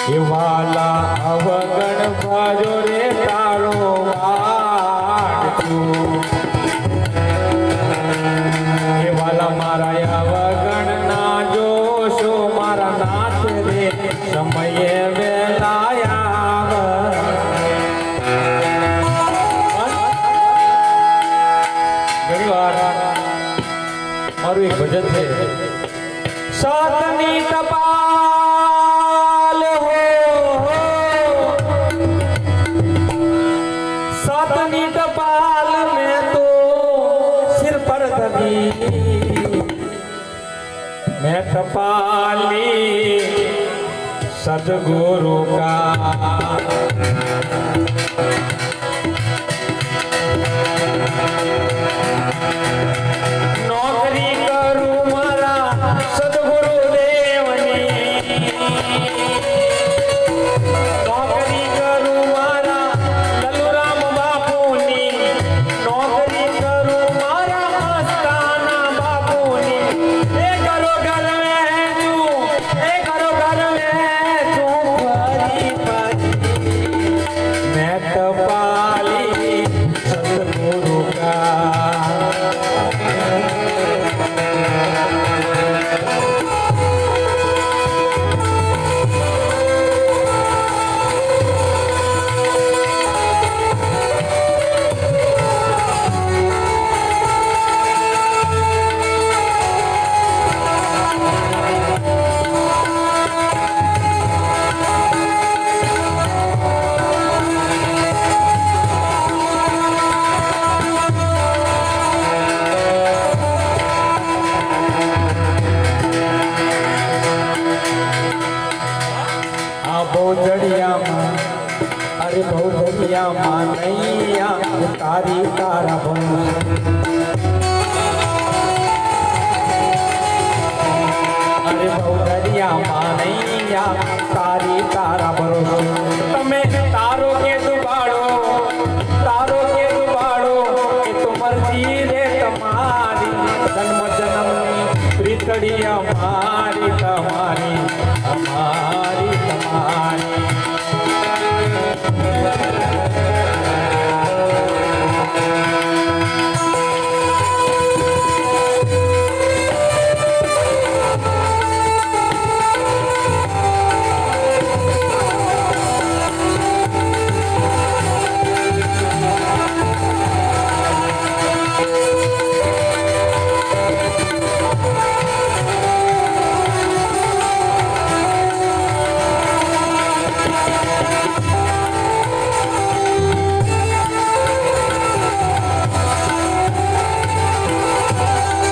એ વાલા અવગણ ભજો રે તારો વાડતું એ વાલા મારા અવગણ ના જોશો મારા નાથ રે સમયે વેલાયા ઘણી વાર મારું એક ભજન છે સાતની ટપાલ હો सातनी टपाल में तो सिर पर दबी मैं टपाली सदगुरु का नौकरी करूं मारा सदगुरु देवनी नौकरी करूं मारा ललूराम बापूनी नौकरी करूं मारा मस्ताना बापूनी ए करो घर में तू ए करो घर में तू परी परी मैं टपाली सदगुरु का अरे बहुधरिया मानैया तारी तारा अरे बहुधरिया मानैया तारी तारा भरोसा